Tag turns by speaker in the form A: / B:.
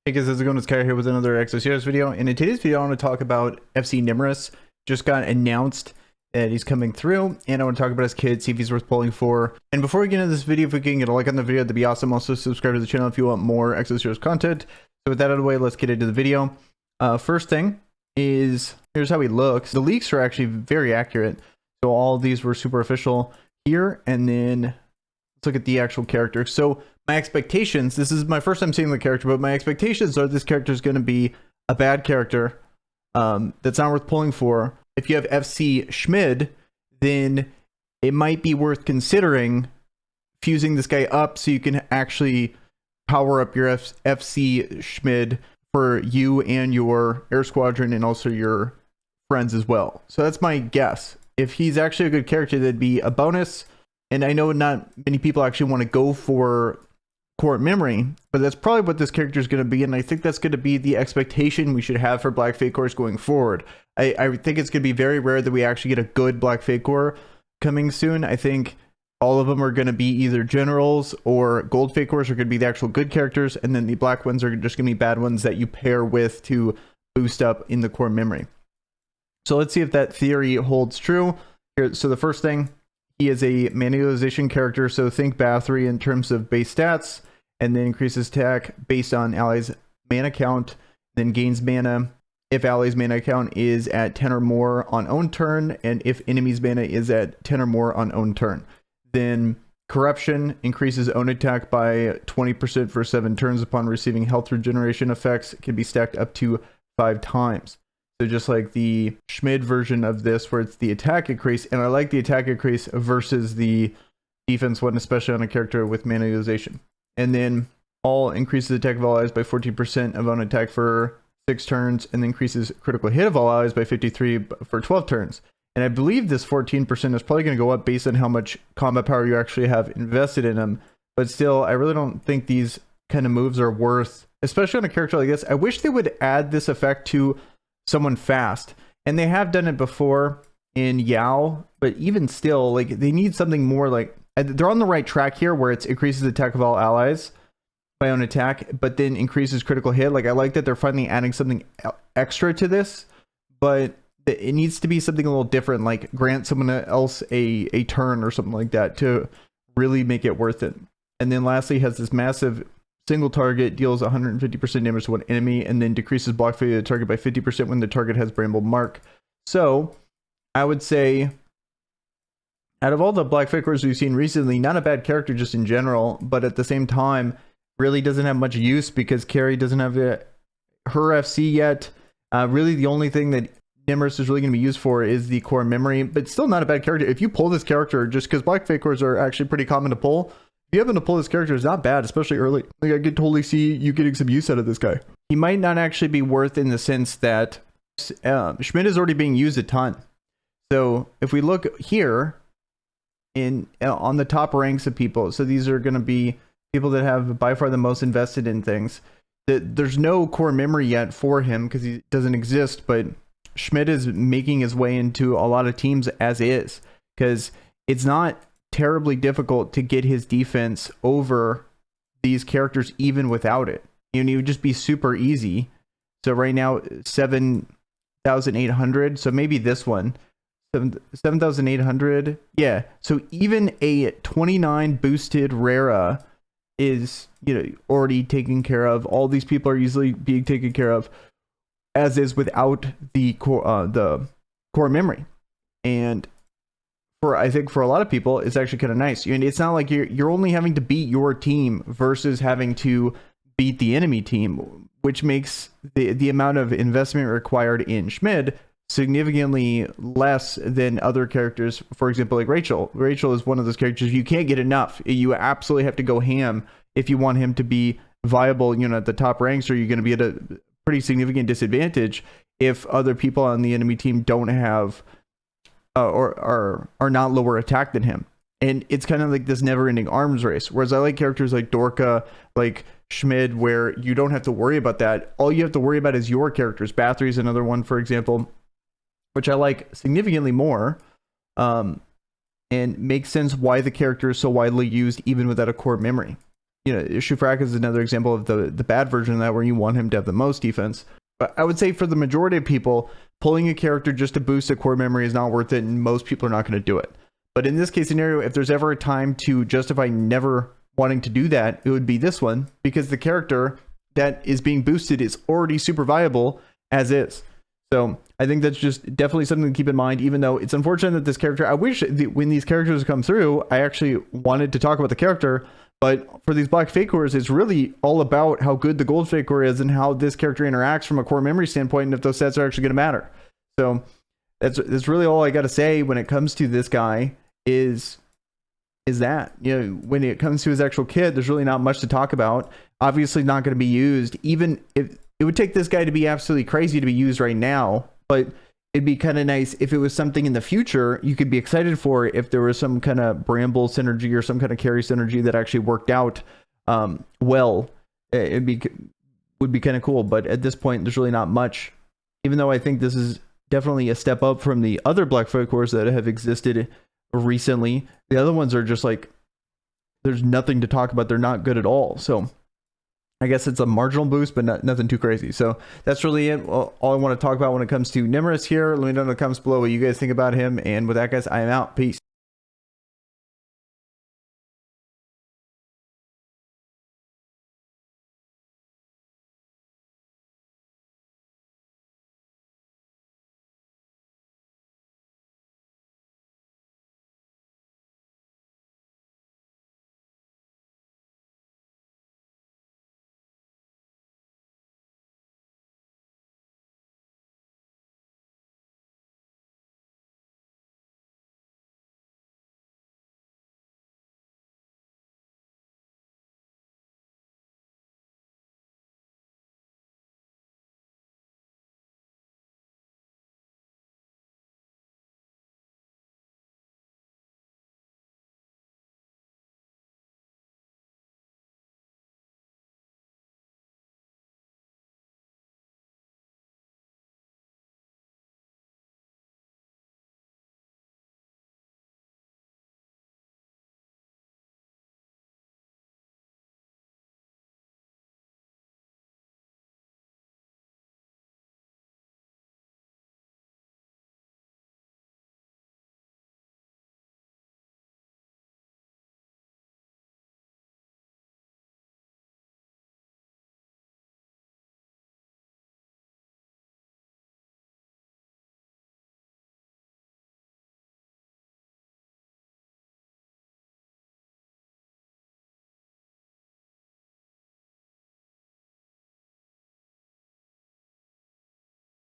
A: Hey guys, how's it going? It's Kyle here with another Exos video. And in today's video, I want to talk about FC Nemeris. Just got announced that he's coming through, and I want to talk about his kid, see if he's worth pulling for. And before we get into this video, if we can get a like on the video, that'd be awesome. Also, subscribe to the channel if you want more Exos content. So with that out of the way, let's get into the video. First thing is, here's how he looks. The leaks are actually very accurate. So all of these were super official here, and then let's look at the actual character. So my expectations, this is my first time seeing the character, but my expectations are this character is going to be a bad character that's not worth pulling for. If you have FC Schmid, then it might be worth considering fusing this guy up so you can actually power up your FC Schmid for you and your air squadron and also your friends as well. So that's my guess. If he's actually a good character, that'd be a bonus. And I know not many people actually want to go for core memory, but that's probably what this character is going to be, and I think that's going to be the expectation we should have for Black Fate Cores going forward. I think it's going to be very rare that we actually get a good Black Fate Core coming soon. I think all of them are going to be either generals or gold Fate Cores are going to be the actual good characters, and then the black ones are just going to be bad ones that you pair with to boost up in the core memory. So let's see if that theory holds true. Here, so the first thing, he is a manualization character, so think Bathory in terms of base stats, and then increases attack based on allies' mana count, then gains mana if allies' mana count is at 10 or more on own turn, and if enemies' mana is at 10 or more on own turn. Then corruption increases own attack by 20% for 7 turns upon receiving health regeneration effects. It can be stacked up to 5 times. So just like the Schmid version of this, where it's the attack increase, and I like the attack increase versus the defense one, especially on a character with manualization. And then all increases attack of all allies by 14% of own attack for 6 turns, and increases critical hit of all allies by 53 for 12 turns. And I believe this 14% is probably going to go up based on how much combat power you actually have invested in them. But still, I really don't think these kind of moves are worth, especially on a character like this. I wish they would add this effect to someone fast, and they have done it before in Yao, but even still, like, they need something more. Like, they're on the right track here where it increases attack of all allies by own attack, but then increases critical hit. Like, I like that they're finally adding something extra to this, but it needs to be something a little different, like grant someone else a turn or something like that to really make it worth it. And then lastly, has this massive single target, deals 150% damage to one enemy, and then decreases block failure of the target by 50% when the target has Bramble Mark. So I would say, out of all the Black Fate Cores we've seen recently, not a bad character just in general, but at the same time, really doesn't have much use because Carrie doesn't have her FC yet. Really, the only thing that Nemeris is really going to be used for is the core memory, but still not a bad character. If you pull this character, just because Black Fate Cores are actually pretty common to pull, if you happen to pull this character, it's not bad, especially early. Like, I could totally see you getting some use out of this guy. He might not actually be worth in the sense that Schmid is already being used a ton. So if we look here in on the top ranks of people, so these are going to be people that have by far the most invested in things. There's no core memory yet for him because he doesn't exist, but Schmid is making his way into a lot of teams as is, because it's not terribly difficult to get his defense over these characters even without it. You know, it would just be super easy. So right now, 7,800. So maybe this one, 7,800. Yeah. So even a 29 boosted Rara is, you know, already taken care of. All these people are easily being taken care of, as is without the core memory. And I think for a lot of people, it's actually kind of nice. And it's not like you're only having to beat your team versus having to beat the enemy team, which makes the amount of investment required in Schmid significantly less than other characters. For example, like Rachel. Rachel is one of those characters you can't get enough. You absolutely have to go ham if you want him to be viable, you know, at the top ranks, or you're going to be at a pretty significant disadvantage if other people on the enemy team don't have or are not lower attack than him. And it's kind of like this never-ending arms race. Whereas I like characters like Dorka, like Schmid, where you don't have to worry about that. All you have to worry about is your characters. Bathory is another one, for example, which I like significantly more, and makes sense why the character is so widely used even without a core memory. you know, Shufrak is another example of the bad version of that, where you want him to have the most defense. But I would say for the majority of people, pulling a character just to boost a core memory is not worth it, and most people are not going to do it. But in this case scenario, if there's ever a time to justify never wanting to do that, it would be this one, because the character that is being boosted is already super viable as is. So I think that's just definitely something to keep in mind, even though it's unfortunate that this character, I wish when these characters come through, I actually wanted to talk about the character, but for these black fake cores, it's really all about how good the gold fake core is and how this character interacts from a core memory standpoint, and if those sets are actually going to matter. So that's really all I got to say when it comes to this guy is that, you know, when it comes to his actual kit, there's really not much to talk about. Obviously not going to be used, even if it would take this guy to be absolutely crazy to be used right now, but it'd be kind of nice if it was something in the future you could be excited for, if there was some kind of bramble synergy or some kind of carry synergy that actually worked out well. Would be kind of cool, but at this point there's really not much, even though I think this is definitely a step up from the other black fake cores that have existed recently. The other ones are just like, there's nothing to talk about, they're not good at all. So I guess it's a marginal boost, but nothing too crazy. So that's really it. All I want to talk about when it comes to Nemeris here. Let me know in the comments below what you guys think about him. And with that, guys, I am out. Peace.